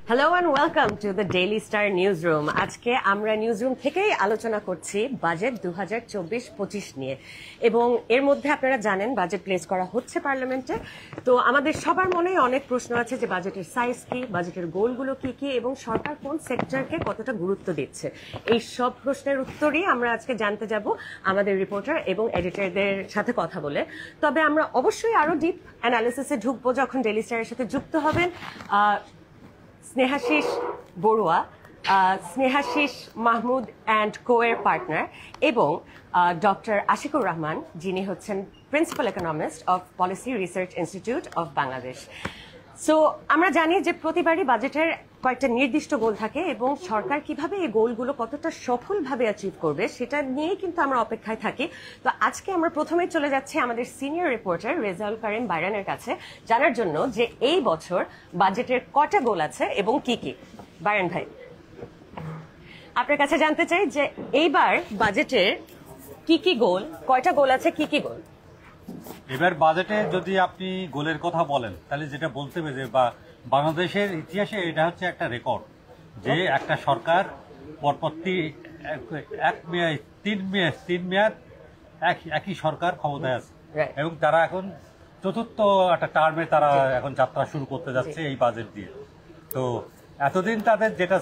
Hello and welcome to the Daily star news room. আজকে আমরা news room থেকেই আলোচনা করছি বাজেট 2024-25 নিয়ে, এবং এর মধ্যে আপনারা জানেন বাজেট প্লেস করা হচ্ছে পার্লামেন্টে। তো আমাদের সবার মনেই অনেক প্রশ্ন আছে যে বাজেটের সাইজ কি, বাজেটের গোলগুলো কি কি, এবং সরকার কোন সেক্টরকে কতটা গুরুত্ব দিচ্ছে। এই সব প্রশ্নের উত্তরই আমরা আজকে জানতে যাব আমাদের রিপোর্টার এবং এডিটরদের সাথে কথা বলে। তবে আমরা অবশ্যই আরো ডিপ অ্যানালিসিসে ঢুকবো যখন ডেইলি স্টারের সাথে যুক্ত হবেন স্নেহাশিস বড়ুয়া, স্নেহাশিস মাহমুদ অ্যান্ড কো এর পার্টনার, এবং ডক্টর আশিকুর রহমান, যিনি হচ্ছেন principal economist of policy research institute of Bangladesh. So আমরা জানি যে প্রতিবারই বাজেটের কয়েকটা নির্দিষ্ট গোল থাকে, এবং সরকার কিভাবে এই গোলগুলো কতটা সফলভাবে অ্যাচিভ করবে সেটা নিয়েই কিন্তু আমরা অপেক্ষায় থাকি। তো আজকে আমরা প্রথমেই চলে যাচ্ছি আমাদের সিনিয়র রিপোর্টার রেজাউল কারিম বাইরানের কাছে জানার জন্য যে এই বছর বাজেটের কটা গোল আছে এবং কি কি। বাইরান ভাই, আপনার কাছে জানতে চাই যে এইবার বাজেটের কি কি গোল, কয়টা গোল আছে, কি কি গোল। এবার বাজেটে যদি আপনি গোলের কথা বলেন তাহলে যেটা বলতে হবে যে বাংলাদেশের ইতিহাসে এটা হচ্ছে একটা রেকর্ড যে একটা সরকার পরপরই তিন মেয়াদ একই সরকার ক্ষমতায় আছে, এবং তারা এখন চতুর্থ একটা টার্মে তারা এখন যাত্রা শুরু করতে যাচ্ছে এই বাজেট দিয়ে। তো এতদিন তাদের যেটা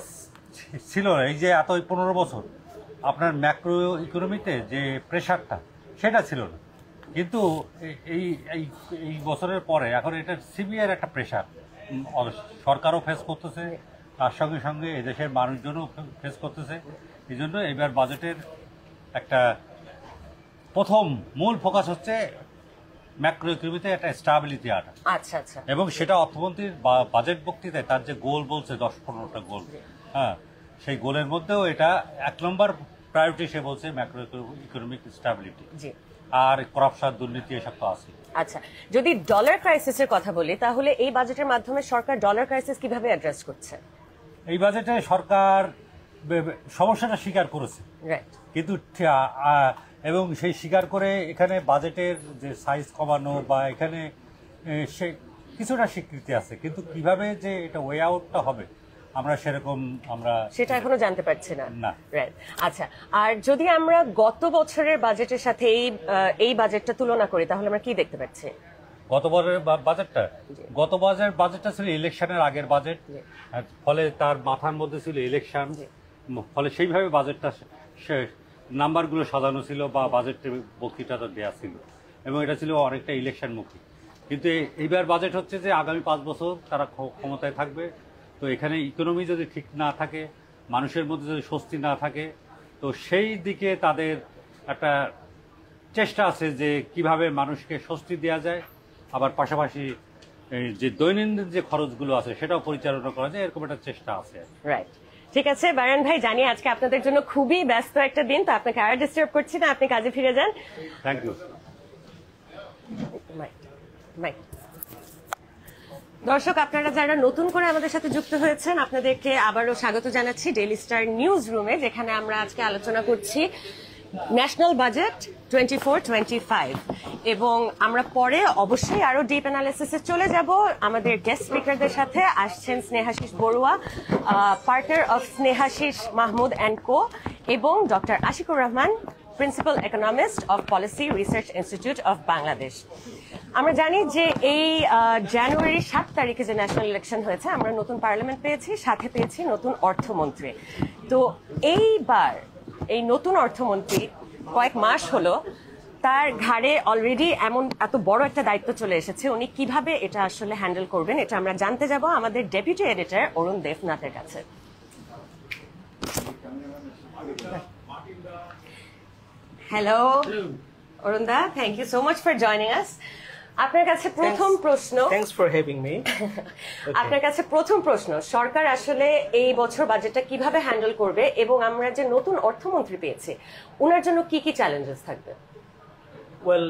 ছিল, এই যে এত 15 বছর আপনার ম্যাক্রো ইকোনমিতে যে প্রেশারটা সেটা ছিল না, কিন্তু এই এই এই বছরের পরে এখন এটা সিভিয়ার একটা প্রেশার সরকারও ফেস করতেছে, তার সঙ্গে সঙ্গে এদেশের মানুষজনও ফেস করতেছে। এই জন্য এবার বাজেটের একটা প্রথম মূল ফোকাস হচ্ছে ম্যাক্রো ইকোনমিতে একটা স্টেবিলিটি আনা। আচ্ছা আচ্ছা। এবং সেটা অর্থমন্ত্রীর বাজেট বক্তৃতায় তার যে গোল বলছে 10-15টা গোল, হ্যাঁ, সেই গোলের মধ্যেও এটা 1 নম্বর প্রায়োরিটি সে বলছে ম্যাক্রো ইকোনমিক স্টেবিলিটি। জি। আর করাপশন, দুর্নীতি এসব তো আছে। আচ্ছা, যদি ডলার ক্রাইসিসের কথা বলি তাহলে এই বাজেটের মাধ্যমে সরকার ডলার ক্রাইসিস কিভাবে অ্যাড্রেস করছে? এই বাজেটে সরকার সমস্যাটা স্বীকার করেছে, কিন্তু এবং সেই স্বীকার করে এখানে বাজেটের যে সাইজ কমানো বা এখানে সে কিছুটা স্বীকৃতি আছে, কিন্তু কিভাবে যে এটা ওয়ে আউটটা হবে আমরা সেটা এখনো জানতে পারছি না। আচ্ছা, আর যদি আমরা গত বছরের বাজেটের সাথে এই বাজেটটা তুলনা করি তাহলে আমরা কি দেখতে পাচ্ছি? গত বাজেটটা ছিল ইলেকশনের আগের বাজেট, ফলে তার মাথার মধ্যে ছিল ইলেকশন, ফলে সেইভাবে বাজেটটা নাম্বারগুলো সাজানো ছিল বা বাজেটের বক্তৃতাটা দেওয়া ছিল, এবং এটা ছিল অনেকটা ইলেকশনমুখী। কিন্তু এইবার বাজেট হচ্ছে যে আগামী 5 বছর তারা ক্ষমতায় থাকবে। তো এখানে ইকোনমি যদি ঠিক না থাকে, মানুষের মধ্যে যদি স্বস্তি না থাকে, তো সেই দিকে তাদের একটা চেষ্টা আছে যে কিভাবে মানুষকে স্বস্তি দেওয়া যায়, আবার পাশাপাশি যে দৈনন্দিন যে খরচগুলো আছে সেটাও পরিচালনা করা যায়, এরকম একটা চেষ্টা আছে। রাইট, ঠিক আছে বাইরান ভাই, জানি আজকে আপনাদের জন্য খুবই ব্যস্ত একটা দিন, তো আপনাকে আর ডিস্টার্ব করছি না, আপনি কাজে ফিরে যান। Thank you. দর্শক, আপনারা যারা নতুন করে আমাদের সাথে যুক্ত হয়েছেন আপনাদেরকে আবারও স্বাগত জানাচ্ছি ডেইলি স্টার নিউজ রুমে, যেখানে আমরা আজকে আলোচনা করছি ন্যাশনাল বাজেট 24-25, এবং আমরা পরে অবশ্যই আরো ডিপ অ্যানালিসিসে চলে যাব। আমাদের গেস্ট স্পিকারদের সাথে আসছেন Snehashis Barua, partner of Snehashis Mahmud and Co, এবং doctor Ashikur Rahman, principal economist of policy research institute of Bangladesh. আমরা জানি যে এই জানুয়ারির 7 তারিখে যে ন্যাশনাল ইলেকশন হয়েছে, আমরা নতুন পার্লামেন্ট পেয়েছি, সাথে পেয়েছি নতুন অর্থমন্ত্রী। তো এইবার এই নতুন অর্থমন্ত্রী কয়েক মাস হলো, তার ঘাড়ে অলরেডি এত বড় একটা দায়িত্ব চলে এসেছে, উনি কিভাবে এটা আসলে হ্যান্ডেল করবেন এটা আমরা জানতে যাব আমাদের ডেপুটি এডিটর অরুণ দেবনাথের কাছে। Hello Arun da, thank you so much for joining us. আপনার কাছে প্রথম প্রশ্ন, আপনার কাছে প্রথম প্রশ্ন, সরকার আসলে এই বছর বাজেটটা কিভাবে হ্যান্ডেল করবে, এবং আমরা যে নতুন অর্থমন্ত্রী পেয়েছি ওনার জন্য কি কি চ্যালেঞ্জেস থাকবে? ওয়েল,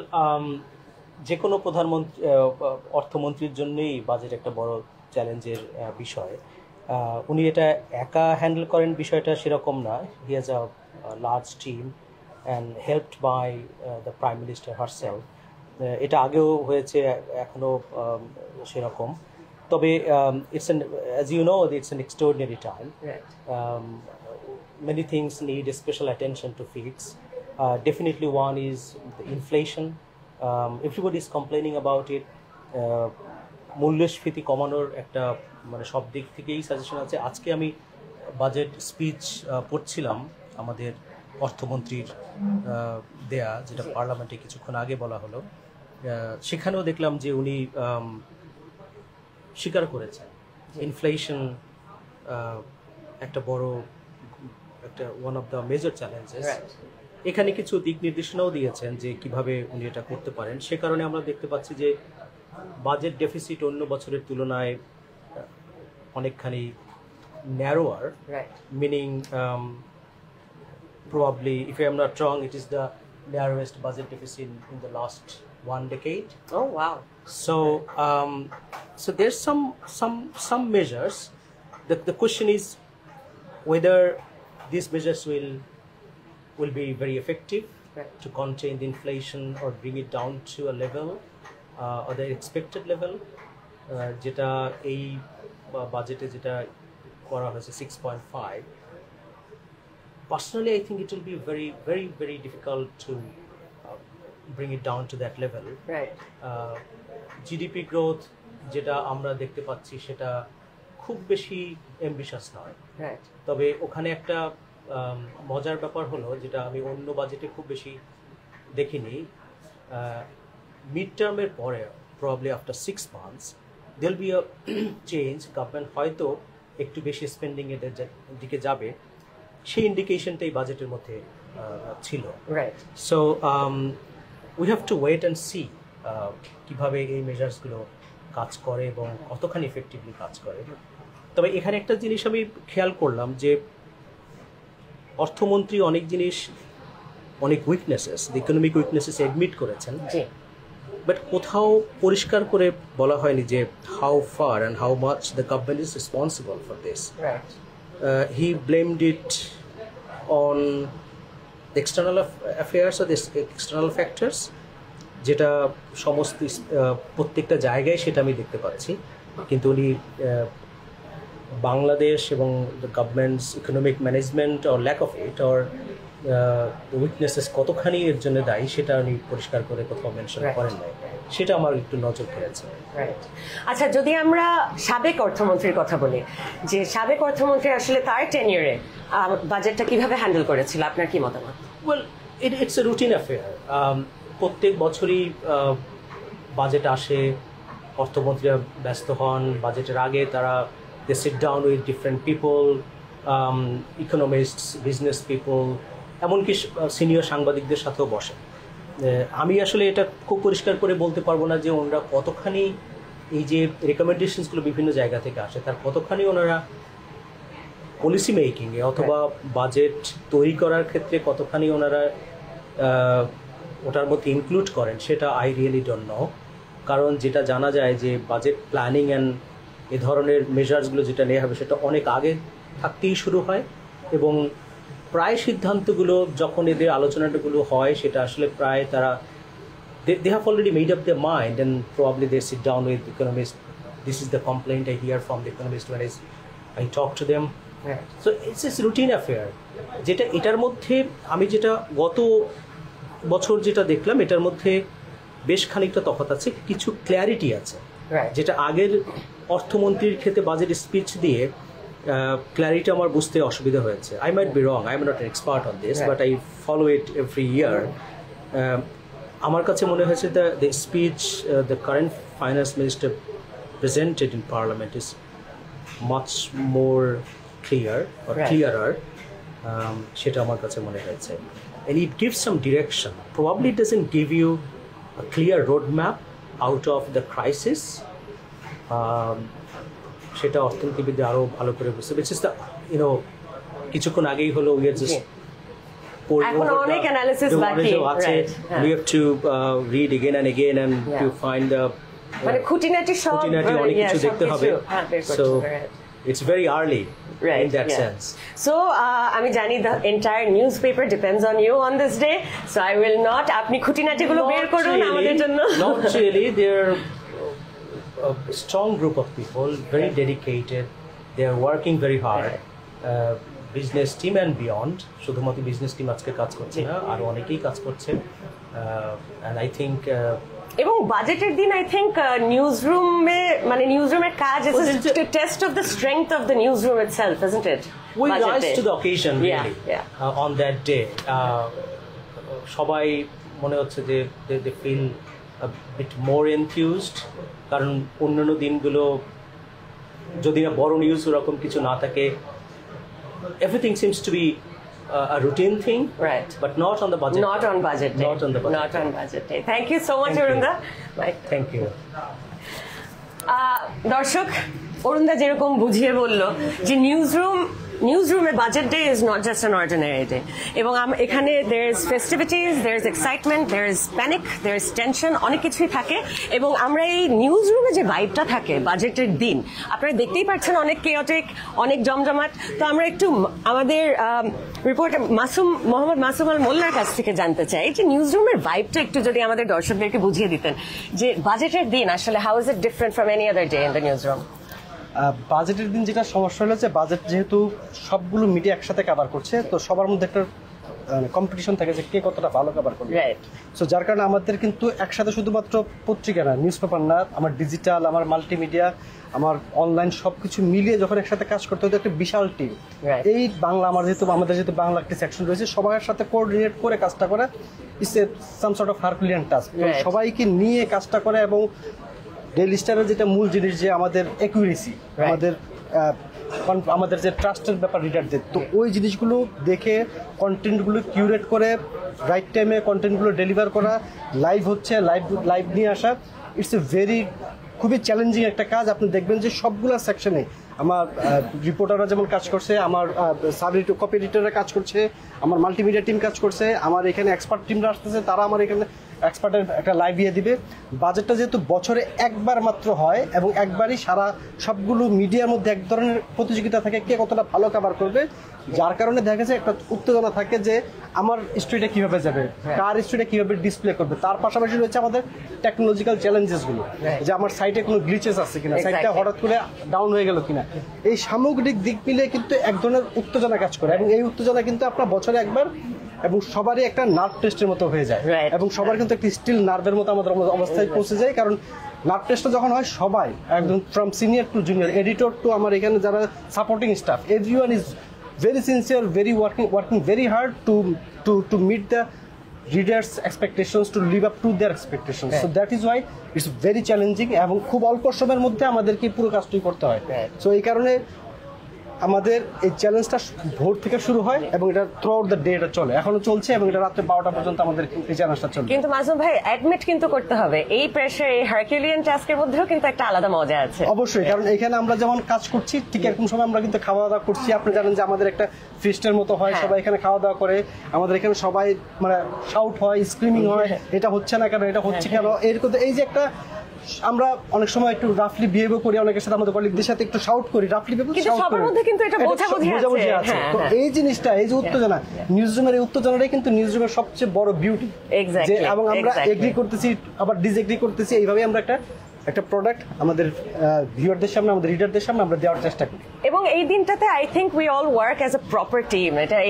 যে কোনো প্রধানমন্ত্রী অর্থমন্ত্রীর জন্যই বাজেট একটা বড় চ্যালেঞ্জের বিষয়। উনি এটা একা হ্যান্ডেল করেন বিষয়টা সেরকম না। He has a large team and helped by the prime minister herself. এটা আগেও হয়েছে, এখনও সেরকম। তবে it's an, as you know, it's an extraordinary time. Right. Many things need special attention to fix. Definitely one is the inflation. Everybody is complaining about it. মূল্যস্ফীতি কমানোর একটা মানে সব দিক থেকেই সাজেশন আছে। আজকে আমি বাজেট স্পিচ পড়ছিলাম আমাদের অর্থমন্ত্রীর দেয়া, যেটা পার্লামেন্টে কিছুক্ষণ আগে বলা হলো। সেখানেও দেখলাম যে উনি স্বীকার করেছেন ইনফ্লেশন একটা বড় একটা one of the major challenges. এখানে কিছু দিক নির্দেশনাও দিয়েছেন যে কিভাবে উনি এটা করতে পারেন। সে কারণে আমরা দেখতে পাচ্ছি যে বাজেট ডেফিসিট অন্য বছরের তুলনায় অনেকখানি ন্যারোয়ার, meaning probably, if I am not wrong, it is the narrowest budget deficit in the last 1 decade. Oh wow! So there's some measures. The question is whether these measures will be very effective to contain the inflation or bring it down to a level or the expected level. যেটা এই বাজেটে যেটা করা হয়েছে 6.5. Personally, I think it will be very difficult to bring it down to that level. Right. GDP growth যেটা আমরা দেখতে পাচ্ছি সেটা খুব বেশি অ্যাম্বিশাস নয়। Right. তবে ওখানে একটা মজার ব্যাপার হলো, যেটা আমি অন্য বাজেটে খুব বেশি দেখিনি, মিড টার্মের পরে probably after 6 months there'll be a change. Government হয়তো একটু বেশি স্পেন্ডিং এর দিকে যাবে, সেই ইন্ডিকেশনটাই বাজেটের মধ্যে ছিল। Right. So we have to wait and see কিভাবে এই মেজার্সগুলো কাজ করে এবং কতখানি ইফেক্টিভলি কাজ করে। তবে এখানে একটা জিনিস আমি খেয়াল করলাম যে অর্থমন্ত্রী অনেক জিনিস, অনেক উইকনেসেস, ইকোনমিক উইকনেসেস অ্যাডমিট করেছেন, বাট কোথাও পরিষ্কার করে বলা হয়নি যে how far and how much the government is responsible for this. He blamed it on the external affairs or the external factors, যেটা সমস্ত প্রত্যেকটা জায়গায় সেটা আমি দেখতে পাচ্ছি, কিন্তু উনি বাংলাদেশ এবং the government's economic management or lack of it or weaknesses কতখানি এর জন্য দায়ী সেটা উনি পরিষ্কার করে কোথাও মেনশন করেন নাই, সেটা আমার একটু নজর কেড়েছে। আচ্ছা, যদি আমরা সাবেক অর্থমন্ত্রীর কথা বলি, যে সাবেক অর্থমন্ত্রী আসলে তার টেনিয়রে বাজেটটা কিভাবে হ্যান্ডেল করেছিল, আপনার কি মতামত? Well, it's a routine affair. প্রত্যেক বছরই বাজেট আসে, অর্থমন্ত্রীরা ব্যস্ত হন, বাজেটের আগে তারা they sit down with different people, economists, business people, এমনকি সিনিয়র সাংবাদিকদের সাথেও বসে। আমি আসলে এটা খুব পরিষ্কার করে বলতে পারবো না যে ওনারা কতখানি এই যে রেকমেন্ডেশনসগুলো বিভিন্ন জায়গা থেকে আসে তার কতখানি ওনারা পলিসি মেকিংয়ে অথবা বাজেট তৈরি করার ক্ষেত্রে কতখানি ওনারা ওটার মধ্যে ইনক্লুড করেন, সেটা আই রিয়েলি ডোন্ট নো। কারণ যেটা জানা যায় যে বাজেট প্ল্যানিং অ্যান্ড এ ধরনের মেজার্সগুলো যেটা নেওয়া হবে সেটা অনেক আগে থাকতেই শুরু হয়, এবং প্রায় সিদ্ধান্তগুলো যখন এদের আলোচনাগুলো হয় সেটা আসলে প্রায় তারা they have already made up their mind and probably they sit down with economists. This is the complaint I hear from the economist when I talk to them. So it's a routine affair. যেটা এটার মধ্যে আমি যেটা গত বছর যেটা দেখলাম এটার মধ্যে বেশ খানিকটা তফাৎ আছে, কিছু ক্ল্যারিটি আছে, যেটা আগের অর্থমন্ত্রীর ক্ষেত্রে বাজেট স্পিচ দিয়ে ক্ল্যারিটি আমার বুঝতে অসুবিধা হয়েছে। I might be wrong, I'm not an expert on this, but I follow it every year. আমার কাছে মনে হয়েছে the speech the current finance minister presented in parliament is much more clear or clearer. সেটা আমার কাছে মনে হয়েছে, and it gives some direction. Probably it doesn't give you a clear roadmap out of the crisis. সেটা অর্থনীতিবিদরা আরো ভালো করে বুঝতে, which is the, you know, কিছুক্ষণ আগেই হলো we are just এখন অনেক অ্যানালিসিস বাকি আছে, we have to read again and again and to find the মানে খুঁটিনাটি সব অনেক কিছু দেখতে হবে, so it's very early in that sense. So আমি জানি the entire newspaper depends on you on this day, so I will not, আপনি খুঁটিনাটি গুলো বের করুন আমাদের জন্য। Not really, there strong group of people, very dedicated. They are working very hard. Business team and beyond. শুধুমাত্র business team আজকে কাজ করছে না, আরো অনেকেই কাজ করছে. And I think এবং বাজেটের দিন আই থিংক নিউজরুমের কাজ is to test of the strength of the newsroom itself, isn't it? we rise to the occasion really. On that day সবাই মনে হচ্ছে যে they feel a bit more enthused, কারণ অন্যান্য দিনগুলো যদি না বড় নিউজ ওরকম কিছু না থাকে, everything seems to be a routine thing, right, but not on the budget. Not on budget day. Not on the budget. Not on budget day. Thank you so much, Thank you. Orunda. Bye. Thank you. দর্শক, অরুণদা যেরকম বুঝিয়ে বললো যে নিউজরুমের budget day is not just an ordinary day, এবং এখানে there is festivities, there is excitement, there is panic, there is tension, অনেক কিছুই থাকে। এবং আমরা এই নিউজরুমে যে ভাইবটা থাকে বাজেটের দিন, আপনারা দেখতেই পাচ্ছেন অনেক কেওটিক, অনেক জমজমাট। তো আমরা একটু আমাদের রিপোর্টার মোহাম্মদ মাসুম আল মোল্লার কাছ থেকে জানতে চাই যে নিউজরুমের ভাইবটা একটু যদি আমাদের দর্শকদেরকে বুঝিয়ে দিতেন, যে বাজেটের দিন আসলে how is it different from any other day in the newsroom? বাজেটের দিন যেটা সমস্যা হলো যে বাজেট যেহেতু সবগুলো মিডিয়া একসাথে কভার করছে, তো সবার মধ্যে একটা কম্পিটিশন থাকে যে কে কতটা ভালো কভার করবে। সো যার কারণে আমাদের কিন্তু একসাথে শুধুমাত্র পত্রিকা না, নিউজ পেপার না, আমার ডিজিটাল, আমার মাল্টিমিডিয়া, আমার অনলাইন সবকিছু মিলিয়ে যখন একসাথে কাজ করতে হতো একটা বিশাল টিম। এই বাংলা আমাদের যেহেতু বাংলা একটা সেকশন রয়েছে, সবার সাথে কোঅর্ডিনেট করে কাজটা করা it's a some sort of herculean task. সবাইকে নিয়ে কাজটা করে, এবং ডেইলি স্টারের যেটা মূল জিনিস যে আমাদের অ্যাকুরেসি, আমাদের যে ট্রাস্টের ব্যাপার রিডারদের, তো ওই জিনিসগুলো দেখে কন্টেন্টগুলো কিউরেট করে রাইট টাইমে কন্টেন্টগুলো ডেলিভার করা, লাইভ হচ্ছে লাইভ নিয়ে আসা, ইটস এ খুবই চ্যালেঞ্জিং একটা কাজ। আপনি দেখবেন যে সবগুলো সেকশনে আমার রিপোর্টাররা যেমন কাজ করছে, আমার কপি এডিটররা কাজ করছে, আমার মাল্টিমিডিয়া টিম কাজ করছে, আমার এখানে এক্সপার্ট টিমরা আসতেছে, তারা আমার এখানে এক্সপার্টের একটা লাইভ দিয়ে দিবে। বাজেটটা যেহেতু বছরে একবার মাত্র হয় এবং একবারই সবগুলো মিডিয়ার মধ্যে এক ধরনের প্রতিযোগিতা থাকে কে কতটা ভালো কভার করবে, যার কারণে দেখা যাচ্ছে একটা উত্তেজনা থাকে যে আমার স্টোরিটা কিভাবে যাবে, কার স্টোরিটা কিভাবে ডিসপ্লে করবে। তার পাশাপাশি রয়েছে আমাদের টেকনোলজিক্যাল চ্যালেঞ্জেসগুলো, যে আমার সাইটে কোনো গ্লিচেস আছে কিনা, সাইটটা হঠাৎ করে ডাউন হয়ে গেল কিনা। এই সামগ্রিক দিক মিলে কিন্তু এক ধরনের উত্তেজনা কাজ করে, এবং এই উত্তেজনা কিন্তু আপনার বছরে একবার, এবং সবারই একটা নার্ভ টেস্টের মতো হয়ে যায়, এবং সবার কিন্তু একটা স্টিল নার্ভের মতো আমাদের অবস্থায় পৌঁছে যায়। কারণ নার্ভ টেস্টটা যখন হয় সবাই একদম from senior to junior, editor to আমার এখানে যারা supporting staff, everyone is very sincere, very working very hard to meet the readers expectations, to live up to their expectations. So that is why it's very challenging, এবং খুব অল্প সময়ের মধ্যে আমাদেরকে পুরো কাজটি করতে হয়। সো এই কারণে আমাদের এই চ্যালেঞ্জটা ভোর থেকে শুরু হয় এবং এটা থ্রু আউট দ্য ডে এটা চলে, এখনো চলছে, এবং এটা রাত্রে 12টা পর্যন্ত আমাদের এই চ্যালেঞ্জটা চলবে। কিন্তু মাসুম ভাই, অ্যাডমিট কিন্তু করতে হবে এই প্রেসার, এই হারকিউলিয়ান টাস্কের মধ্যেও কিন্তু একটা আলাদা মজা আছে। অবশ্যই, কারণ এখানে আমরা যেমন কাজ করছি ঠিক এরকম সময় আমরা কিন্তু খাওয়া দাওয়া করছি। আপনি জানেন যে আমাদের একটা ফিস্টের মতো হয়, সবাই এখানে খাওয়া দাওয়া করে, আমাদের এখানে সবাই মানে শাউট হয়, স্ক্রিমিং হয়, এটা হচ্ছে না কেন, এটা হচ্ছে কেন, এরকম। এই যে একটা আমরা অনেক সময় একটু রাফলি বিহেভ করি, অনেকের সাথে আমাদের কলিগদের সাথে একটু শাউট করি, রাফলি বিহেভ করি, সবার মধ্যে কিন্তু এটা বোঝাবুঝি আছে। তো এই জিনিসটা, এই যে উত্তেজনা, নিউজরুমের এই উত্তেজনাটাই কিন্তু নিউজরুমের সবচেয়ে বড় বিউটি। যে এবং আমরা এগ্রি করতেছি আবার ডিসএগ্রি করতেছি, এইভাবেই আমরা একটা প্রোডাক্ট আমাদের ভিউয়ারদের সামনে, আমাদের রিডারদের সামনে আমরা দেওয়ার চেষ্টা করি। এবং এই দিনটাতে I think we all work as a proper team. এটাই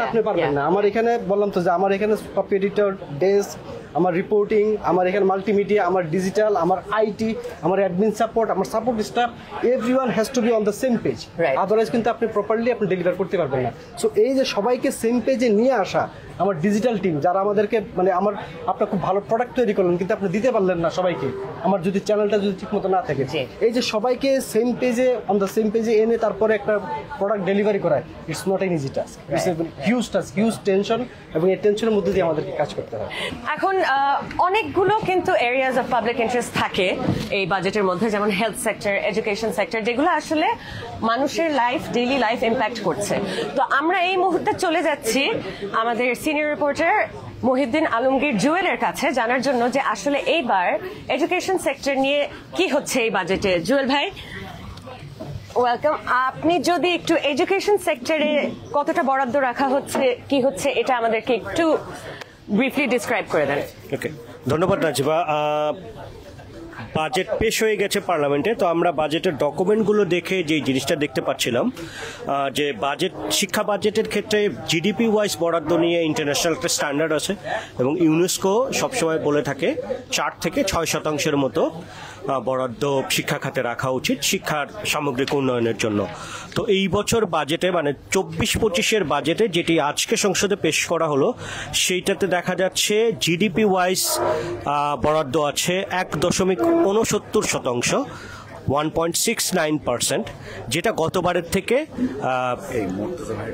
আপনি পারবেন না। আমার এখানে বললাম তো যে আমার এখানে কপি এডিটর, ডেস্ক, আমার রিপোর্টিং, আমার এখানে মাল্টিমিডিয়া, আমার ডিজিটাল, আমার আইটি, আমার অ্যাডমিন সাপোর্ট, আমার support staff, everyone has to be on the same page, otherwise কিন্তু আপনি প্রপারলি আপনি ডেলিভার করতে পারবেন না। সো এই যে সবাইকে সেম পেজে নিয়ে আসা, আমার ডিজিটাল টিম যারা আমাদেরকে মানে আপনার খুব ভালো প্রোডাক্ট তৈরি করলেন কিন্তু আপনি দিতে পারলেন না সবাইকে, আমার যদি চ্যানেলটা যদি ঠিক মতো না থাকে, এই যে সবাইকে সেম পেজে অন দ্য সেম পেজে এনে তারপরে একটা প্রোডাক্ট ডেলিভারি করায়, it's not an easy task, it's a huge task, huge tension, এবং এই টেনশনের মধ্যে দিয়ে আমাদেরকে কাজ করতে হয়। এখন অনেকগুলো কিন্তু এরিয়াজ অফ পাবলিক ইন্টারেস্ট থাকে এই বাজেটের মধ্যে, যেমন হেলথ সেক্টর, এডুকেশন সেক্টর, যেগুলো আসলে মানুষের লাইফ, ডেইলি লাইফ ইম্প্যাক্ট করছে। তো আমরা এই মুহূর্তে চলে যাচ্ছি আমাদের সিনিয়র রিপোর্টার মহিউদ্দিন আলমগীর জুয়েলের কাছে জানার জন্য যে আসলে এইবার এডুকেশন সেক্টর নিয়ে কি হচ্ছে এই বাজেটে। জুয়েল ভাই, ওয়েলকাম। আপনি যদি একটু এডুকেশন সেক্টরে কতটা বরাদ্দ রাখা হচ্ছে, কি হচ্ছে, এটা আমাদেরকে একটু ব্রিফলি ডিসক্রাইব করে দেন। ওকে, ধন্যবাদ নাজিবা। বাজেট পেশ হয়ে গেছে পার্লামেন্টে। তো আমরা বাজেটের ডকুমেন্টগুলো দেখে যে জিনিসটা দেখতে পাচ্ছিলাম যে শিক্ষা বাজেটের ক্ষেত্রে জিডিপি ওয়াইজ বরাদ্দ নিয়ে ইন্টারন্যাশনাল একটা স্ট্যান্ডার্ড আছে এবং ইউনেস্কো সবসময় বলে থাকে 4 থেকে 6% মতো বরাদ্দ শিক্ষা খাতে রাখা উচিত শিক্ষার সামগ্রিক উন্নয়নের জন্য। তো এই বছর বাজেটে মানে 24-25-এর বাজেটে যেটি আজকে সংসদে পেশ করা হলো সেইটাতে দেখা যাচ্ছে জিডিপি ওয়াইজ বরাদ্দ আছে 1.69%, 1.69%, যেটা গতবারের থেকে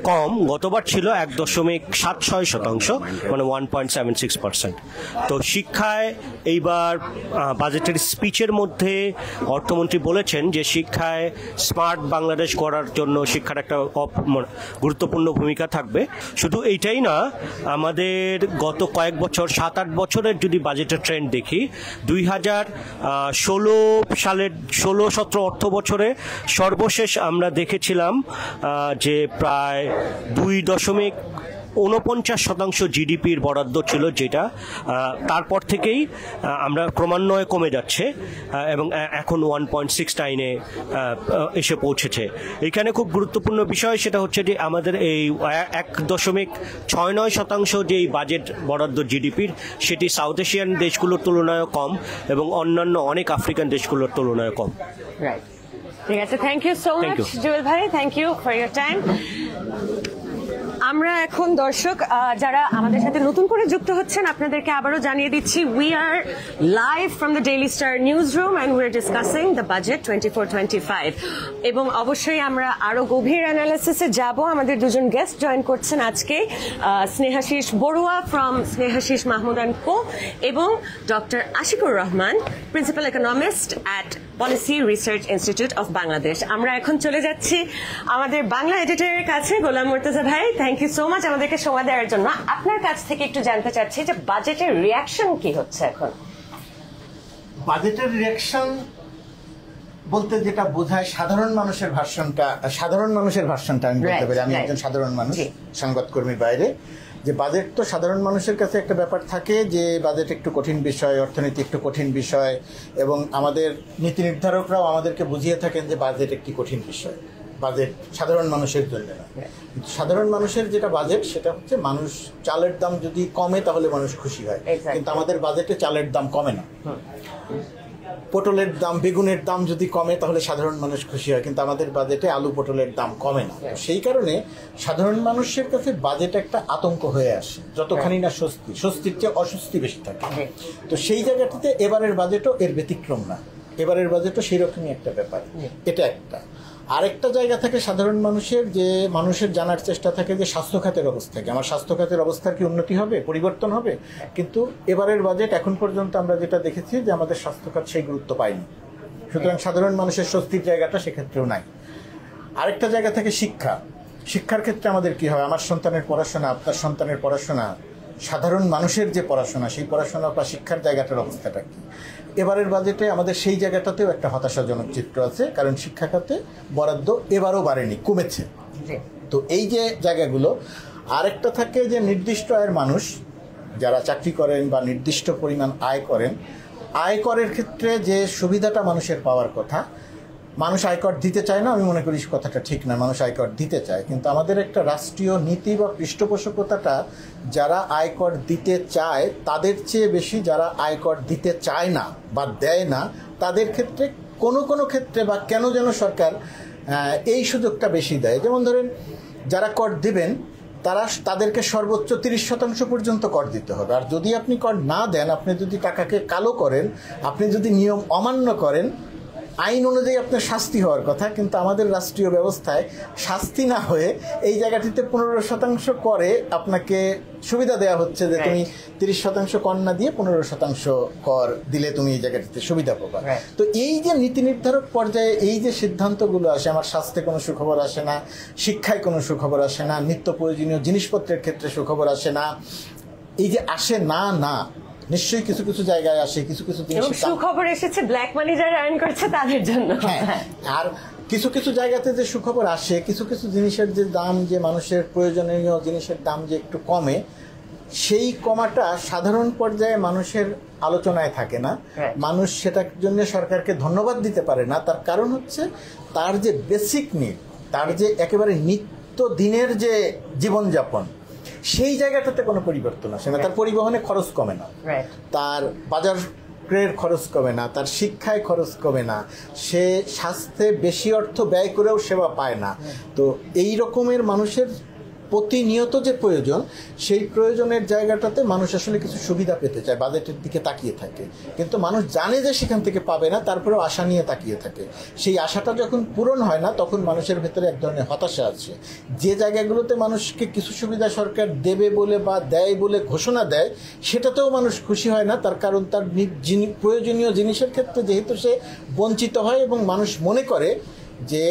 কম। গতবার ছিল 1.76%, মানে 1.76%। তো শিক্ষায় এইবার বাজেটের স্পিচের মধ্যে অর্থমন্ত্রী বলেছেন যে শিক্ষায় স্মার্ট বাংলাদেশ গড়ার জন্য শিক্ষার একটা গুরুত্বপূর্ণ ভূমিকা থাকবে। শুধু এইটাই না, আমাদের গত কয়েক বছর 7-8 বছরের যদি বাজেটের ট্রেন্ড দেখি, 2016 সালের 16-17 অর্থ বছরে সর্বশেষ আমরা দেখেছিলাম যে প্রায় 2.49% জিডিপির বরাদ্দ ছিল, যেটা তারপর থেকেই আমরা ক্রমান্বয়ে কমে যাচ্ছে এবং এখন 1.69-এ এসে পৌঁছেছে। এখানে খুব গুরুত্বপূর্ণ বিষয় সেটা হচ্ছে যে আমাদের এই 1.69% যে বাজেট বরাদ্দ জিডিপির, সেটি সাউথ এশিয়ান দেশগুলোর তুলনায় কম এবং অন্যান্য অনেক আফ্রিকান দেশগুলোর তুলনায় কম। রাইট, ঠিক আছে, thank you so much Jewel ভাই, thank you for your time. আমরা এখন দর্শক যারা আমাদের সাথে নতুন করে যুক্ত হচ্ছেন আপনাদেরকে আবারও জানিয়ে দিচ্ছি, we are live from the Daily star news room and we are discussing the budget 24-25 এবং অবশ্যই আমরা আরো গভীর অ্যানালিসিসে যাব। আমাদের দুজন গেস্ট জয়েন করছেন আজকে, Snehashis Barua from Snehashis Mahmud and Co এবং doctor Ashikur Rahman, principal economist at policy research institute of Bangladesh. আমরা এখন চলে যাচ্ছি আমাদের বাংলা এডিটরের কাছে, গোলাম মুর্তজা ভাই, থ্যাংক ইউ সো মাচ আমাদেরকে সময় দেওয়ার জন্য। আপনার কাছ থেকে একটু জানতে চাচ্ছি যে বাজেটের রিয়াকশন কি হচ্ছে এখন? বাজেটের রিয়াকশন বলতে যেটা বোঝায় সাধারণ মানুষের ভার্সনটা আমি বলতে পারি। আমি একজন সাধারণ মানুষ, সংবাদকর্মীর বাইরে। যে বাজেট তো সাধারণ মানুষের কাছে একটা ব্যাপার থাকে যে বাজেট একটু কঠিন বিষয়, অর্থনীতি একটু কঠিন বিষয়, এবং আমাদের নীতি নির্ধারকরাও আমাদেরকে বুঝিয়ে থাকেন যে বাজেট একটি কঠিন বিষয়। বাজেট সাধারণ মানুষের জন্য না, কিন্তু সাধারণ মানুষের যেটা বাজেট সেটা হচ্ছে মানুষ চালের দাম যদি কমে তাহলে মানুষ খুশি হয়, কিন্তু আমাদের বাজেটে চালের দাম কমে না। পটলের দাম, বেগুনের দাম যদি কমে তাহলে সাধারণ মানুষ খুশি হয়, কিন্তু আমাদের বাজেটে আলু পটলের দাম কমে না। সেই কারণে সাধারণ মানুষের কাছে বাজেট একটা আতঙ্ক হয়ে আসে, যতখানি না স্বস্তির চেয়ে অস্বস্তি বেশি থাকে। তো সেই জায়গাটিতে এবারের বাজেটও এর ব্যতিক্রম না, এবারের বাজেটও সেই রকমই একটা ব্যাপার। এটা একটা। আরেকটা জায়গা থেকে সাধারণ মানুষের জানার চেষ্টা থাকে যে স্বাস্থ্য খাতের অবস্থা কি, আমার স্বাস্থ্য খাতের অবস্থার কি উন্নতি হবে, পরিবর্তন হবে? কিন্তু এবারের বাজেট এখন পর্যন্ত আমরা যেটা দেখেছি যে আমাদের স্বাস্থ্য খাত সেই গুরুত্ব পায়নি, সুতরাং সাধারণ মানুষের স্বস্তির জায়গাটা সেক্ষেত্রেও নাই। আরেকটা জায়গা থেকে শিক্ষার ক্ষেত্রে আমাদের কি হবে, আমার সন্তানের পড়াশোনা, আপনার সন্তানের পড়াশোনা, সাধারণ মানুষের যে পড়াশোনা, সেই পড়াশোনা বা শিক্ষার জায়গাটার অবস্থাটা কি? এবারের বাজেটে আমাদের সেই জায়গাটাতেও একটা হতাশাজনক চিত্র আছে, কারণ শিক্ষা খাতে বরাদ্দ এবারও বাড়েনি, কমেছে। তো এই যে জায়গাগুলো। আরেকটা থাকে যে নির্দিষ্ট আয়ের মানুষ যারা চাকরি করেন বা নির্দিষ্ট পরিমাণ আয় করেন, আয়করের ক্ষেত্রে যে সুবিধাটা মানুষের পাওয়ার কথা, মানুষ আয়কর দিতে চায় না, আমি মনে করি কথাটা ঠিক না। মানুষ আয়কর দিতে চায়, কিন্তু আমাদের একটা রাষ্ট্রীয় নীতি বা পৃষ্ঠপোষকতাটা যারা আয়কর দিতে চায় তাদের চেয়ে বেশি যারা আয়কর দিতে চায় না বা দেয় না তাদের ক্ষেত্রে কোনো ক্ষেত্রে বা কেন যেন সরকার এই সুযোগটা বেশি দেয়। যেমন ধরেন, যারা কর দিবেন তাদেরকে সর্বোচ্চ 30% পর্যন্ত কর দিতে হবে, আর যদি আপনি কর না দেন, আপনি যদি টাকাকে কালো করেন, আপনি যদি নিয়ম অমান্য করেন, আইন অনুযায়ী আপনার শাস্তি হওয়ার কথা, কিন্তু আমাদের রাষ্ট্রীয় ব্যবস্থায় শাস্তি না হয়ে এই জায়গাটিতে 15% করে আপনাকে সুবিধা দেওয়া হচ্ছে যে তুমি 30% কর না দিয়ে 15% কর দিলে তুমি এই জায়গাটিতে সুবিধা পাবা। তো এই যে নীতি নির্ধারক পর্যায়ে এই যে সিদ্ধান্তগুলো আসে, আমার স্বাস্থ্যে কোনো সুখবর আসে না, শিক্ষায় কোনো সুখবর আসে না, নিত্য প্রয়োজনীয় জিনিসপত্রের ক্ষেত্রে সুখবর আসে না, এই যে আসে না নিশ্চয়ই কিছু কিছু জায়গায় আসে, কিছু জিনিস সুখবর এসেছে ব্ল্যাক মানি যারা আর্ন করছে তাদের জন্য। আর কিছু কিছু জায়গাতে যে সুখবর আসে, কিছু জিনিসের যে দাম, যে মানুষের প্রয়োজনীয় জিনিসের দাম যে একটু কমে, সেই কমাটা সাধারণ পর্যায়ে মানুষের আলোচনায় থাকে না, মানুষ সেটার জন্য সরকারকে ধন্যবাদ দিতে পারে না। তার কারণ হচ্ছে তার যে বেসিক নিড, তার যে একেবারে নিত্য দিনের যে জীবনযাপন, সেই জায়গাটাতে কোনো পরিবর্তন আসে না। তার পরিবহনে খরচ কমে না, তার বাজার ক্রয়ের খরচ কমে না, তার শিক্ষায় খরচ কমে না, সে স্বাস্থ্যে বেশি অর্থ ব্যয় করেও সেবা পায় না। তো এই রকমের মানুষের প্রতিনিয়ত যে প্রয়োজন, সেই প্রয়োজনের জায়গাটাতে মানুষ আসলে কিছু সুবিধা পেতে চায়, বাজেটের দিকে তাকিয়ে থাকে। কিন্তু মানুষ জানে যে সেখান থেকে পাবে না, তারপরেও আশা নিয়ে তাকিয়ে থাকে। সেই আশাটা যখন পূরণ হয় না, তখন মানুষের ভেতরে এক ধরনের হতাশা আছে। যে জায়গাগুলোতে মানুষকে কিছু সুবিধা সরকার দেবে বলে বা দেয় বলে ঘোষণা দেয়, সেটাতেও মানুষ খুশি হয় না। তার কারণ তার প্রয়োজনীয় জিনিসের ক্ষেত্রে যেহেতু সে বঞ্চিত হয়, এবং মানুষ মনে করে যে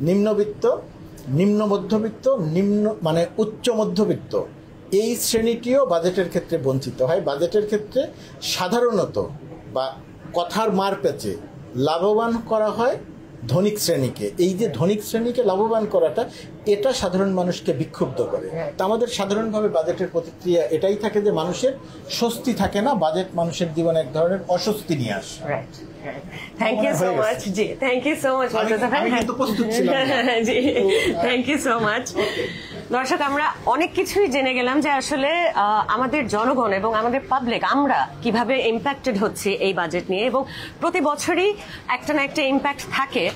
নিম্নবিত্ত, নিম্ন মধ্যবিত্ত, নিম্ন মানে উচ্চ মধ্যবিত্ত এই শ্রেণীটিও বাজেটের ক্ষেত্রে বঞ্চিত হয়। বাজেটের ক্ষেত্রে সাধারণত বা কথার মার পেঁচে লাভবান করা হয় ধনিক শ্রেণীকে। এই যে ধনিক শ্রেণীকে লাভবান করাটা, এটা সাধারণ মানুষকে বিক্ষুব্ধ করে। তা আমাদের সাধারণভাবে বাজেটের প্রতিক্রিয়া এটাই থাকে যে মানুষের স্বস্তি থাকে না, বাজেট মানুষের জীবনে এক ধরনের অস্বস্তি নিয়ে আসে। Thank you so much. জি, থ্যাংক ইউ সো মাচ। আমি কিন্তু প্রস্তুত ছিলাম। জি, থ্যাংক ইউ সো মাচ। দর্শক, আমরা অনেক কিছুই জেনে গেলাম যে আসলে আমাদের জনগণ এবং আমাদের পাবলিক, আমরা কিভাবে ইম্প্যাক্টেড হচ্ছে এই বাজেট নিয়ে, এবং প্রতি বছরই একটা না একটা ইম্প্যাক্ট থাকে।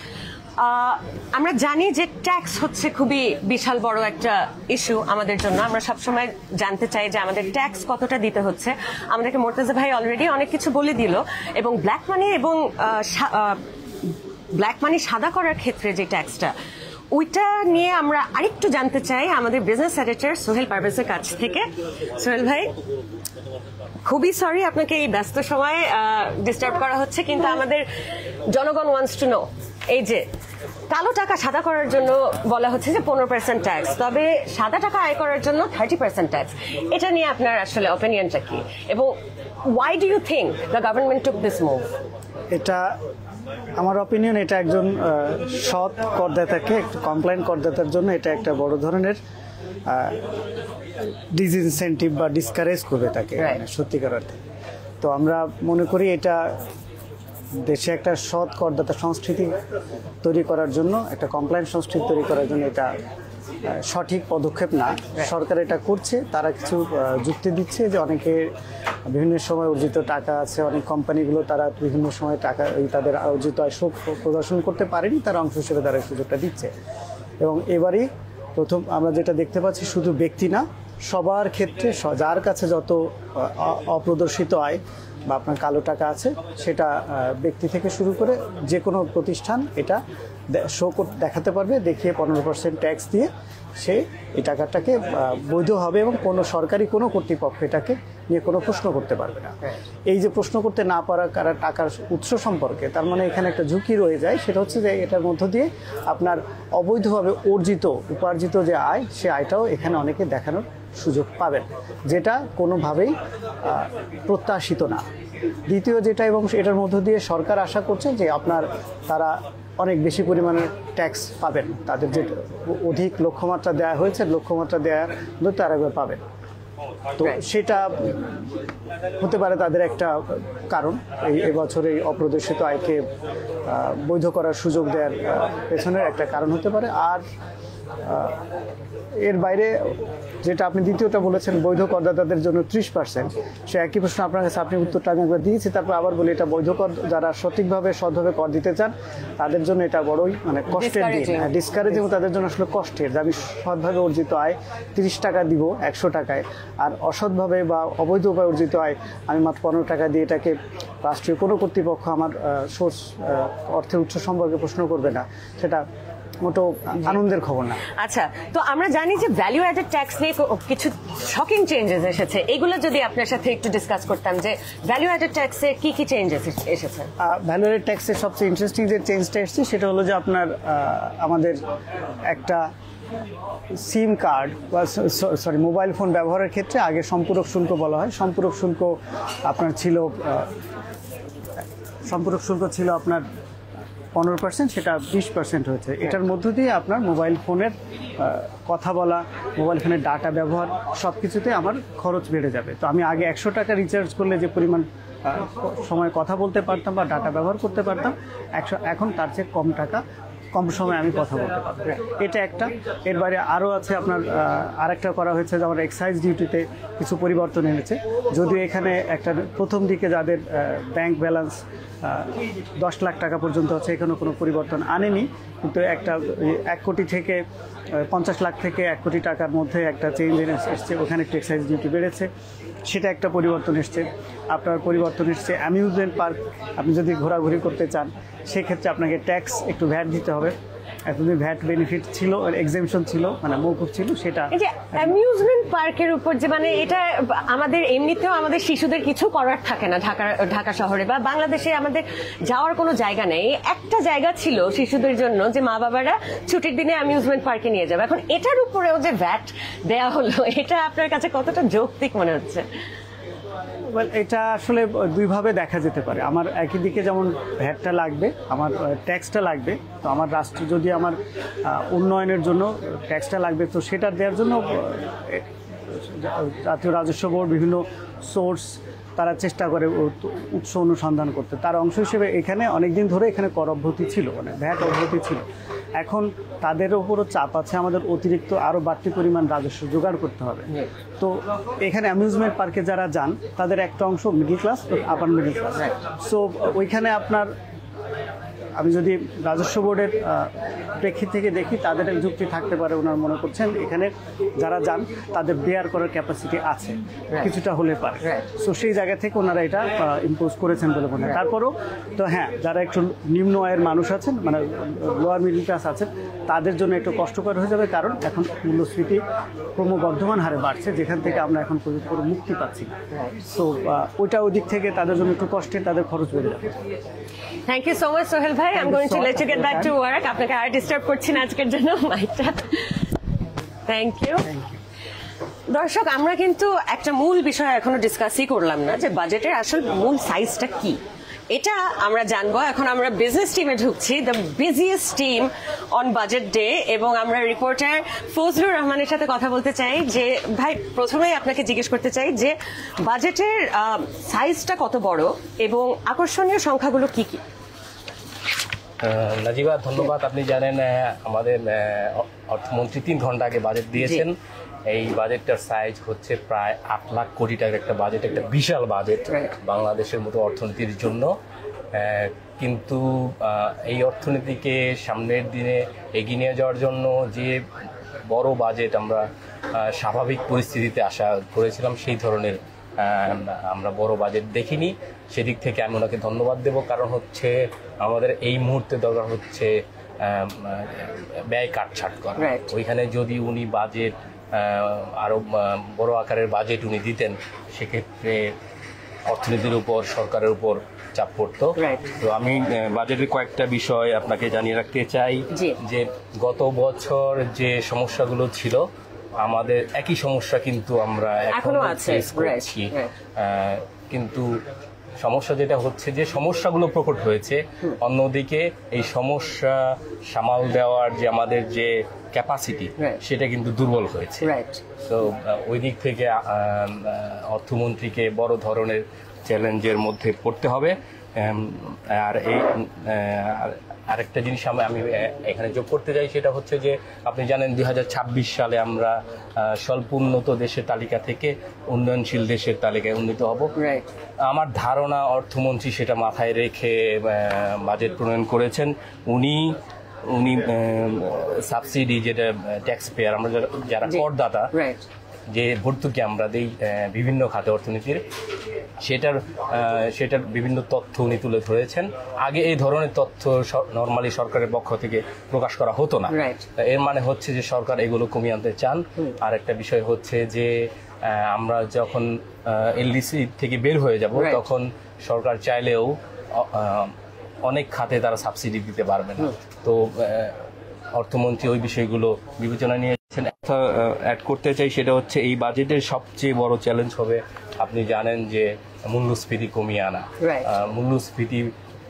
আমরা জানি যে ট্যাক্স হচ্ছে খুবই বিশাল বড় একটা ইস্যু আমাদের জন্য। আমরা সবসময় জানতে চাই যে আমাদের ট্যাক্স কতটা দিতে হচ্ছে। আমাদেরকে মোর্তাজা ভাই অলরেডি অনেক কিছু বলে দিল, এবং ব্ল্যাক মানি এবং ব্ল্যাক মানি সাদা করার ক্ষেত্রে যে ট্যাক্সটা, ওইটা নিয়ে আমরা আরেকটু জানতে চাই আমাদের বিজনেস এডিটর সোহেল পারভেজের কাছ থেকে। সোহেল ভাই, খুবই সরি আপনাকে এই ব্যস্ত সময়ে ডিস্টার্ব করা হচ্ছে, কিন্তু আমাদের জনগণ ওয়ান্টস টু নো, এই যে কালো টাকা সাদা করার জন্য বলা হচ্ছে যে 15% ট্যাক্স, তবে সাদা টাকা আয় করার জন্য 30% ট্যাক্স, এটা নিয়ে আপনার আসলে অপিনিয়নটা কি, এবং why do you think the government took this move? এটা আমার অপিনিয়ন, এটা একজন সৎ করদাতাকে, কমপ্লেন করদাতার জন্য এটা একটা বড় ধরনের ডিসইনসেন্টিভ বা ডিসকারেজ করবে তাকে, সত্যিকার অর্থে। তো আমরা মনে করি এটা দেশে একটা সৎ করদাতা সংস্কৃতি তৈরি করার জন্য, একটা কমপ্লায়েন্স সংস্কৃতি তৈরি করার জন্য এটা সঠিক পদক্ষেপ না। সরকার এটা করছে, তারা কিছু যুক্তি দিচ্ছে যে অনেকে বিভিন্ন সময় অর্জিত টাকা আছে, অনেক কোম্পানিগুলো তারা বিভিন্ন সময় টাকা তাদের অর্জিত আয় প্রদর্শন করতে পারেনি, তার অংশ হিসেবে তারা সুযোগটা দিচ্ছে। এবং এবারই প্রথম আমরা যেটা দেখতে পাচ্ছি, শুধু ব্যক্তি না, সবার ক্ষেত্রে যার কাছে যত অপ্রদর্শিত আয় বা আপনার কালো টাকা আছে, সেটা ব্যক্তি থেকে শুরু করে যে কোনো প্রতিষ্ঠান এটা দেখাতে পারবে, দেখিয়ে 15% ট্যাক্স দিয়ে সে এই টাকাটাকে বৈধ হবে, এবং কোনো সরকারি কোনো কর্তৃপক্ষ এটাকে নিয়ে কোনো প্রশ্ন করতে পারবে না। এই যে প্রশ্ন করতে না পারা কারা টাকার উৎস সম্পর্কে, তার মানে এখানে একটা ঝুঁকি রয়ে যায়। সেটা হচ্ছে যে এটার মধ্য দিয়ে আপনার অবৈধভাবে উপার্জিত যে আয়, সে আয়টাও এখানে অনেকে দেখানোর সুযোগ পাবেন, যেটা কোনোভাবেই প্রত্যাশিত না। দ্বিতীয় যেটা, এবং এটার মধ্য দিয়ে সরকার আশা করছে যে তারা অনেক বেশি পরিমাণে ট্যাক্স পাবেন, তাদের যে অধিক লক্ষ্যমাত্রা দেওয়া হয়েছে, লক্ষ্যমাত্রা দেওয়া তারা পাবেন। তো সেটা হতে পারে তাদের একটা কারণ, এই বছর এই অপ্রদর্শিত আয়কে বৈধ করার সুযোগ দেওয়ার পেছনের একটা কারণ হতে পারে। আর এর বাইরে যেটা আপনি দ্বিতীয়টা বলেছেন, বৈধ করদাতাদের জন্য 30%, সে একই প্রশ্ন আপনার কাছে, আপনি উত্তরটা আমি একবার দিয়েছি, তারপর আবার বলি এটা বৈধ কর, যারা সঠিকভাবে সৎভাবে কর দিতে চান তাদের জন্য এটা বড়ই মানে কষ্টের দিন, ডিসকারেজ, এবং তাদের জন্য আসলে কষ্টের, যে আমি সৎভাবে অর্জিত আয় 30 টাকা দিব 100 টাকায়, আর অসৎভাবে বা অবৈধ উপায়ে অর্জিত আয় আমি মাত্র 15 টাকা দিয়ে এটাকে রাষ্ট্রীয় কোনো কর্তৃপক্ষ আমার সোর্স অর্থের উৎস সম্পর্কে প্রশ্ন করবে না, সেটা মোটো আনন্দের খবর না। আচ্ছা, তো আমরা জানি যে ভ্যালু অ্যাডেড ট্যাক্স নিয়ে কিছু শকিং চেঞ্জেস এসেছে, এগুলো যদি আপনার সাথে একটু ডিসকাস করতাম যে ভ্যালু অ্যাডেড ট্যাক্সে কি কি চেঞ্জেস এসেছে। ভ্যালু অ্যাডেড ট্যাক্সের সবচেয়ে ইন্টারেস্টিং যে চেঞ্জটা এসেছে সেটা হলো যে আপনার আমাদের একটা সিম কার্ড বা মোবাইল ফোন ব্যবহারের ক্ষেত্রে আগে সম্পূরক শুল্ক বলা হয়, সম্পূরক শুল্ক আপনার ছিল আপনার 15%, সেটা 20% হয়েছে। এটার মধ্য দিয়ে আপনার মোবাইল ফোনের কথা বলা, মোবাইল ফোনের ডাটা ব্যবহার সব কিছুতে আমার খরচ বেড়ে যাবে। তো আমি আগে 100 টাকা রিচার্জ করলে যে পরিমাণ সময় কথা বলতে পারতাম বা ডাটা ব্যবহার করতে পারতাম, এখন তার চেয়ে কম সময় আমি কথা বলতে পারবো। এটা একটা। এর বাইরে আরও আছে আপনার আরেকটা করা হয়েছে যে আমার এক্সাইজ ডিউটিতে কিছু পরিবর্তন এনেছে। যদিও এখানে একটা প্রথম দিকে যাদের ব্যাংক ব্যালেন্স 10 লাখ টাকা পর্যন্ত আছে, এখানে কোনো পরিবর্তন আনেনি, কিন্তু 1 কোটি থেকে 50 লাখ থেকে 1 কোটি টাকার মধ্যে একটা চেঞ্জ এসছে, ওখানে একটু এক্সাইজ ডিউটি বেড়েছে, সেটা একটা পরিবর্তন এসছে। আপনার পরিবর্তন এসছে অ্যামিউজমেন্ট পার্ক, আপনি যদি ঘোরাঘুরি করতে চান সেক্ষেত্রে আপনাকে ট্যাক্স একটু ভ্যাট দিতে হবে। এতদিন ভ্যাট বেনিফিট ছিল, এক্সেমশন ছিল, মানে মৌকুফ ছিল, সেটা এই যে অ্যামিউজমেন্ট পার্কের উপর যে মানে এটা আমাদের এমনিতেও আমাদের শিশুদের কিছু করার থাকে না ঢাকা শহরে বা বাংলাদেশে আমাদের যাওয়ার কোনো জায়গা নেই। একটা জায়গা ছিল শিশুদের জন্য যে মা বাবারা ছুটির দিনে অ্যামিউজমেন্ট পার্কে নিয়ে যাবে, এখন এটার উপরেও যে ভ্যাট দেয়া হলো, এটা আপনার কাছে কতটা যৌক্তিক মনে হচ্ছে? এটা আসলে দুইভাবে দেখা যেতে পারে। আমার একই দিকে যেমন ভ্যাটটা লাগবে, আমার ট্যাক্সটা লাগবে, তো আমার রাষ্ট্র যদি আমার উন্নয়নের জন্য ট্যাক্সটা লাগবে, তো সেটা দেওয়ার জন্য জাতীয় রাজস্ব বোর্ড বিভিন্ন সোর্স তারা চেষ্টা করে উৎস অনুসন্ধান করতে। তার অংশ হিসেবে এখানে অনেকদিন ধরে এখানে কর অব্যাহতি ছিল, মানে ভ্যাট অব্যাহতি ছিল। এখন তাদের উপরও চাপ আছে, আমাদের অতিরিক্ত আরও বাড়তি পরিমাণ রাজস্ব জোগাড় করতে হবে। তো এখানে অ্যামিউজমেন্ট পার্কে যারা যান তাদের একটা অংশ মিডল ক্লাস, আপার মিডল ক্লাস। সো ওইখানে আপনার আমি যদি রাজস্ব বোর্ডের প্রেক্ষিত থেকে দেখি, তাদের যুক্তি থাকতে পারে, ওনারা মনে করছেন এখানে যারা যান তাদের বেয়ার করার ক্যাপাসিটি আছে, কিছুটা হলে পারে। সো সেই জায়গা থেকে ওনারা এটা ইম্পোজ করেছেন বলে মনে হয়। তারপরও তো হ্যাঁ, যারা একটু নিম্ন আয়ের মানুষ আছেন, মানে লোয়ার মিডল ক্লাস আছেন, তাদের জন্য একটু কষ্টকর হয়ে যাবে, কারণ এখন মূল্যস্ফীতি ক্রমবর্ধমান হারে বাড়ছে, যেখান থেকে আমরা এখন পর্যন্ত মুক্তি পাচ্ছি। সো ওইটা ওই দিক থেকে তাদের জন্য একটু কষ্টে, তাদের খরচ বেড়ে যাবে। Thank you so much Sohel ভাই। I'm going to let you get back to work. আপনাকে আর ডিস্টার্ব করছি না আজকের জন্য মাইকটা। Thank you. দর্শক, আমরা কিন্তু একটা মূল বিষয় এখনো ডিসকাসই করলাম না, যে বাজেটের আসল মূল সাইজটা কি, এটা আমরা জানবো। এখন আমরা বিজনেস টিমে ঢুকছি, the busiest team on budget day, এবং আমরা রিপোর্টার ফজলুর রহমানের সাথে কথা বলতে চাই। যে ভাই, প্রথমেই আপনাকে জিজ্ঞেস করতে চাই যে বাজেটের সাইজটা কত বড় এবং আকর্ষণীয় সংখ্যাগুলো কি কি? নাজিবা, ধন্যবাদ। আপনি জানেন আমাদের অর্থমন্ত্রী 3 ঘন্টা আগে বাজেট দিয়েছেন। এই বাজেটটার সাইজ হচ্ছে প্রায় 8 লাখ কোটি টাকার একটা বাজেট, একটা বিশাল বাজেট বাংলাদেশের মতো অর্থনীতির জন্য। কিন্তু এই অর্থনীতিকে সামনের দিনে এগিয়ে নিয়ে যাওয়ার জন্য যে বড় বাজেট আমরা স্বাভাবিক পরিস্থিতিতে আশা করেছিলাম, সেই ধরনের আমরা বড় বাজেট দেখিনি। সেদিক থেকে আমি ওনাকে ধন্যবাদ দেব, কারণ হচ্ছে আমাদের এই মুহূর্তে দরকার হচ্ছে ব্যয় কাটছাট করা। ওইখানে যদি উনি বাজেট আরও বড় আকারের বাজেট উনি দিতেন, সেক্ষেত্রে অর্থনীতির উপর, সরকারের উপর চাপ পড়তো। তো আমি বাজেটের কয়েকটা বিষয় আপনাকে জানিয়ে রাখতে চাই। যে গত বছর যে সমস্যাগুলো ছিল, আমাদের একই সমস্যা কিন্তু আমরা এখনো ফেস করছি। কিন্তু সমস্যা যেটা হচ্ছে, যে সমস্যাগুলো প্রকট হয়েছে, অন্যদিকে এই সমস্যা সামাল দেওয়ার যে আমাদের যে ক্যাপাসিটি, সেটা কিন্তু দুর্বল হয়েছে। তো ওই দিক থেকে অর্থমন্ত্রীকে বড় ধরনের চ্যালেঞ্জের মধ্যে পড়তে হবে। আর এই আরেকটা জিনিস আমি এখানে যোগ করতে চাই, সেটা হচ্ছে যে আপনি জানেন 2026 সালে আমরা স্বল্প উন্নত দেশের তালিকা থেকে উন্নয়নশীল দেশের তালিকায় উন্নীত হব। আমার ধারণা অর্থমন্ত্রী সেটা মাথায় রেখে বাজেট প্রণয়ন করেছেন। উনি সাবসিডি, যেটা ট্যাক্স পেয়ার, আমরা যারা করদাতা, যে ভর্তুকি আমরা দিই বিভিন্ন খাতে অর্থনীতির, সেটার বিভিন্ন তথ্য উনি তুলে ধরেছেন। আগে এই ধরনের তথ্য নর্মালি সরকারের পক্ষ থেকে প্রকাশ করা হতো না। এর মানে হচ্ছে যে সরকার এগুলো কমিয়ে আনতে চান। আর একটা বিষয় হচ্ছে যে আমরা যখন এলডিসি থেকে বের হয়ে যাব, তখন সরকার চাইলেও অনেক খাতে তারা সাবসিডি দিতে পারবে না। তো অর্থমন্ত্রী ওই বিষয়গুলো বিবেচনা নিয়েছেন। অ্যাড করতে চাই, সেটা হচ্ছে এই বাজেটের সবচেয়ে বড় চ্যালেঞ্জ হবে, আপনি জানেন, যে মূল্যস্ফীতি কমিয়ে আনা। মূল্যস্ফীতি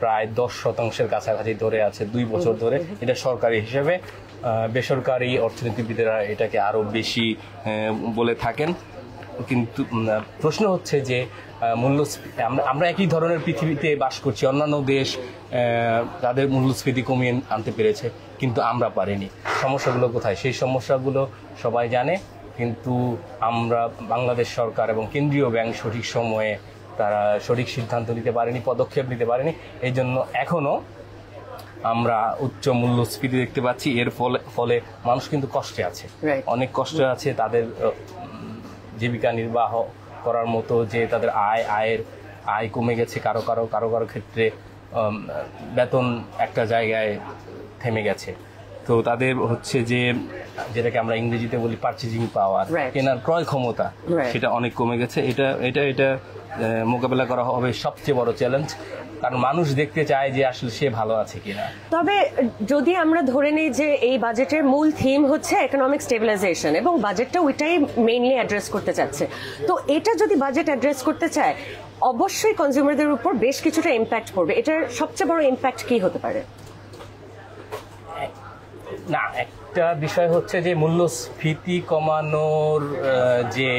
প্রায় 10% কাছাকাছি ধরে আছে 2 বছর ধরে। এটা সরকারি হিসেবে, বেসরকারি অর্থনীতিবিদেরা এটাকে আরও বেশি বলে থাকেন। কিন্তু প্রশ্ন হচ্ছে যে মূল্যস্ফীতি, আমরা একই ধরনের পৃথিবীতে বাস করছি, অন্যান্য দেশ তাদের মূল্যস্ফীতি কমিয়ে আনতে পেরেছে, কিন্তু আমরা পারিনি। সমস্যাগুলো কোথায়? সেই সমস্যাগুলো সবাই জানে, কিন্তু আমরা বাংলাদেশ সরকার এবং কেন্দ্রীয় ব্যাংক সঠিক সময়ে তারা সঠিক সিদ্ধান্ত নিতে পারেনি, পদক্ষেপ নিতে পারেনি। এই জন্য এখনও আমরা উচ্চ মূল্যস্ফীতি দেখতে পাচ্ছি। এর ফলে মানুষ কিন্তু কষ্টে আছে, অনেক কষ্টে আছে। তাদের জীবিকা নির্বাহ করার মতো যে তাদের আয় কমে গেছে, কারো ক্ষেত্রে বেতন একটা জায়গায় থেমে গেছে। তো তাদের হচ্ছে যে যেটাকে আমরা ইংরেজিতে বলি পারচেজিং পাওয়ার, কেনার ক্রয় ক্ষমতা, সেটা অনেক কমে গেছে। এটা মোকাবেলা করা হবে সবচেয়ে বড় চ্যালেঞ্জ, কারণ মানুষ দেখতে চায় যে আসলে সে ভালো আছে কিনা। তবে যদি আমরা ধরে নিই যে এই বাজেটের মূল থিম হচ্ছে ইকোনমিক স্টেবিলাইজেশন, এবং বাজেটটা ওইটাই মেইনলি অ্যাড্রেস করতে চাচ্ছে, তো এটা যদি বাজেট অ্যাড্রেস করতে চায় অবশ্যই কনজিউমারদের উপর বেশ কিছুটা ইম্প্যাক্ট পড়বে। এটার সবচেয়ে বড় ইম্প্যাক্ট কি হতে পারে? না, একটা বিষয় হচ্ছে যে মূল্যস্ফীতি কমানোর যে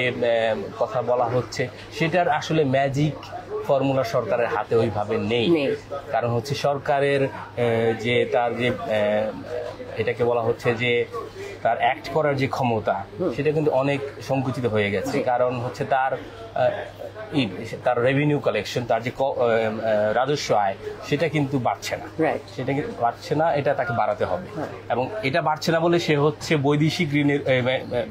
কথা বলা হচ্ছে সেটার আসলে ম্যাজিক ফর্মুলা সরকারের হাতে ওইভাবে নেই। কারণ হচ্ছে সরকারের যে তার যে এটাকে বলা হচ্ছে যে তার অ্যাক্ট করার যে ক্ষমতা, সেটা কিন্তু অনেক সংকুচিত হয়ে গেছে। কারণ হচ্ছে তার রেভিনিউ কালেকশন, তার যে রাজস্ব আয়, সেটা কিন্তু বাড়ছে না, এটা তাকে বাড়াতে হবে। এবং এটা বাড়ছে না বলে সে হচ্ছে বৈদেশিক ঋণের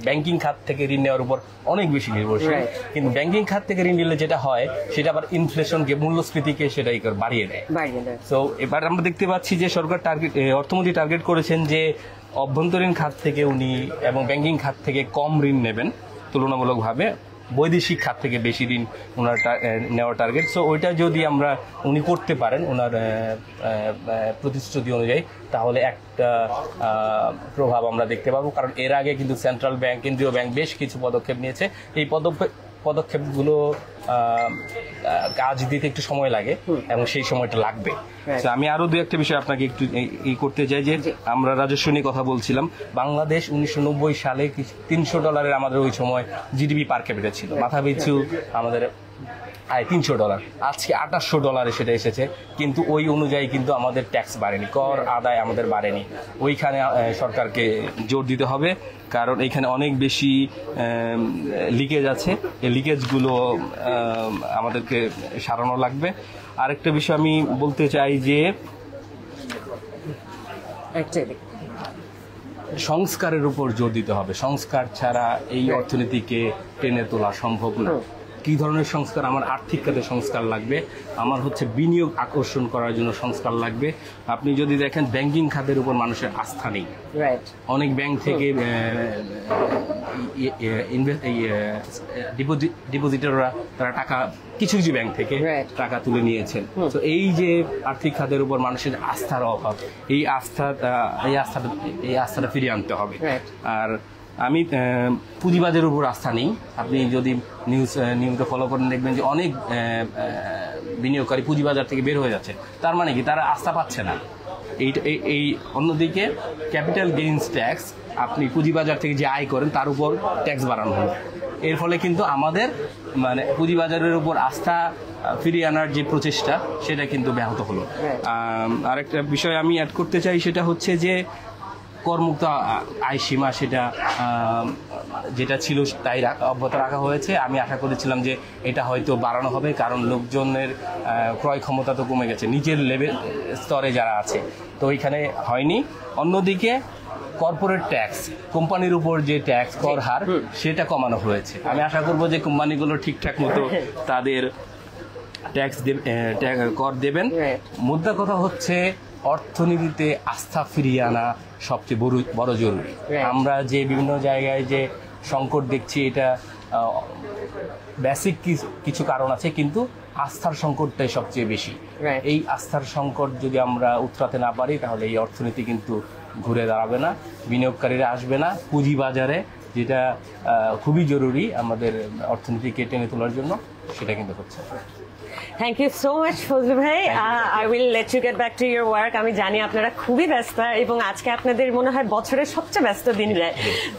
ব্যাংকিং খাত থেকে ঋণ নেওয়ার উপর অনেক বেশি নির্ভরশীল। কিন্তু ব্যাংকিং খাত থেকে ঋণ নিলে যেটা হয়, সেটা আবার ইনফ্লেশনকে, মূল্যস্ফীতিকে সেটাই বাড়িয়ে দেয়। তো এবার আমরা দেখতে পাচ্ছি যে সরকার অর্থমন্ত্রী টার্গেট করেছেন যে অভ্যন্তরীণ খাত থেকে উনি এবং ব্যাংকিং খাত থেকে কম ঋণ নেবেন তুলনামূলকভাবে, বৈদেশিক খাত থেকে বেশি ঋণ ওনার নেওয়ার টার্গেট। সো ওইটা যদি উনি করতে পারেন ওনার প্রতিশ্রুতি অনুযায়ী, তাহলে একটা প্রভাব আমরা দেখতে পাবো। কারণ এর আগে কিন্তু সেন্ট্রাল ব্যাংক, কেন্দ্রীয় ব্যাংক বেশ কিছু পদক্ষেপ নিয়েছে। এই পদক্ষেপগুলো কাজ দিতে একটু সময় লাগে এবং সেই সময়টা লাগবে। আমি আরো দু একটা বিষয় আপনাকে একটু করতে চাই, যে আমরা রাজস্ব নিয়ে কথা বলছিলাম। বাংলাদেশ 1990 সালে $300 আমাদের ওই সময় জিডিপি পার ক্যাপিটা ছিল, মাথা পিছু আমাদের আয় $300। আজকে $2800 সেটা এসেছে, কিন্তু ওই অনুযায়ী কিন্তু আমাদের ট্যাক্স বাড়েনি, কর আদায় আমাদের বাড়েনি। ওইখানে সরকারকে জোর দিতে হবে, কারণ এইখানে অনেক বেশি লিকেজ আছে। এই লিকেজগুলো আমাদেরকে সারানো লাগবে। আরেকটা বিষয় আমি বলতে চাই যে সংস্কারের উপর জোর দিতে হবে। সংস্কার ছাড়া এই অর্থনীতিকে টেনে তোলা সম্ভব না। কী ধরনের সংস্কার? আমার আর্থিক খাতে সংস্কার লাগবে, আমার হচ্ছে বিনিয়োগ আকর্ষণ করার জন্য সংস্কার লাগবে। আপনি যদি দেখেন ব্যাংকিং খাতের উপর মানুষের আস্থা নেই। অনেক ব্যাংক থেকে ডিপোজিটররা তারা টাকা কিছু ব্যাংক থেকে টাকা তুলে নিয়েছেন। তো এই যে আর্থিক খাতের উপর মানুষের আস্থার অভাব, এই আস্থাটা ফিরিয়ে আনতে হবে। আর আমি পুঁজিবাদের উপর আস্থা নেই। আপনি যদি নিয়মিত ফলো করেন দেখবেন যে অনেক বিনিয়োগকারী পুঁজিবাজার থেকে বের হয়ে যাচ্ছে। তার মানে কি? তারা আস্থা পাচ্ছে না। এই অন্যদিকে ক্যাপিটাল গেইনস ট্যাক্স, আপনি পুঁজিবাজার থেকে যে আয় করেন তার উপর ট্যাক্স বাড়ানো হলো। এর ফলে কিন্তু আমাদের পুঁজিবাজারের উপর আস্থা ফিরিয়ে আনার যে প্রচেষ্টা, সেটা কিন্তু ব্যাহত হলো। আরেকটা বিষয় আমি অ্যাড করতে চাই, সেটা হচ্ছে যে করমুক্ত আয় সীমা, সেটা যেটা ছিল তাই অব্যাহত রাখা হয়েছে। আমি আশা করেছিলাম যে এটা হয়তো বাড়ানো হবে, কারণ লোকজনের ক্রয় ক্ষমতা তো কমে গেছে নিচের লেভেল স্তরে যারা আছে, তো ওইখানে হয়নি। অন্যদিকে কর্পোরেট ট্যাক্স, কোম্পানির উপর যে ট্যাক্স কর হার, সেটা কমানো হয়েছে। আমি আশা করব যে কোম্পানিগুলো ঠিকঠাক মতো তাদের ট্যাক্স কর দেবেন। মুদ্রা কথা হচ্ছে অর্থনীতিতে আস্থা ফিরিয়ে আনা সবচেয়ে বড় জরুরি। আমরা যে বিভিন্ন জায়গায় যে সংকট দেখছি, এটা বেসিক কিছু কারণ আছে, কিন্তু আস্থার সংকটটাই সবচেয়ে বেশি। এই আস্থার সংকট যদি আমরা উতরাতে না পারি, তাহলে এই অর্থনীতি কিন্তু ঘুরে দাঁড়াবে না, বিনিয়োগকারীরা আসবে না পুঁজিবাজারে, যেটা খুবই জরুরি আমাদের অর্থনীতিকে টেনে তোলার জন্য, সেটা কিন্তু হচ্ছে। Thank you so much Fazlu ভাই। I will let you get back to your work. আমি জানি আপনারা খুবই ব্যস্ত এবং আজকে আপনাদের মনে হয় বছরের সবচেয়ে ব্যস্ত দিন যায়।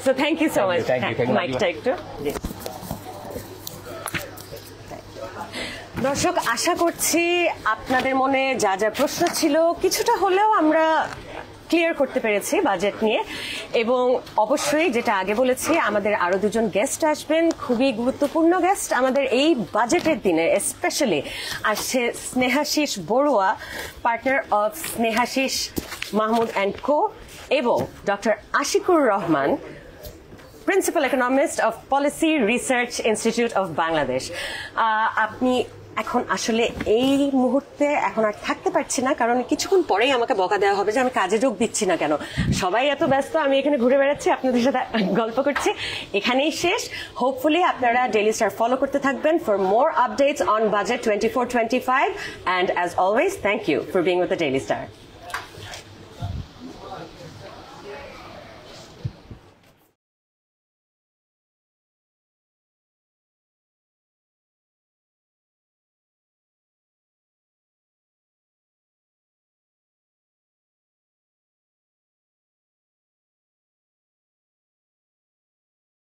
So thank you so much. মাইকটা একটু। দর্শক, আশা করছি আপনাদের মনে যা যা প্রশ্ন ছিল কিছুটা হলেও আমরা ক্লিয়ার করতে পেরেছি বাজেট নিয়ে। এবং অবশ্যই যেটা আগে বলেছি, আমাদের আরো দুজন গেস্ট আসবেন, খুবই গুরুত্বপূর্ণ গেস্ট আমাদের এই বাজেটের দিনে। স্পেশালি আসছে Snehashis Barua, partner of Snehashis Mahmud and Co, এবং doctor Ashikur Rahman, principal economist of policy research institute of Bangladesh. আপনি এখন আসলে এই মুহূর্তে এখন আর থাকতে পারছি না, কারণ কিছুক্ষণ পরেই আমাকে বকা দেওয়া হবে যে আমি কাজে যোগ দিচ্ছি না কেন। সবাই এত ব্যস্ত, আমি এখানে ঘুরে বেড়াচ্ছি, আপনাদের সাথে গল্প করছি। এখানেই শেষ। হোপফুলি আপনারা ডেইলি স্টার ফলো করতে থাকবেন for more updates on budget 24-25, and as always thank you for being with the Daily star.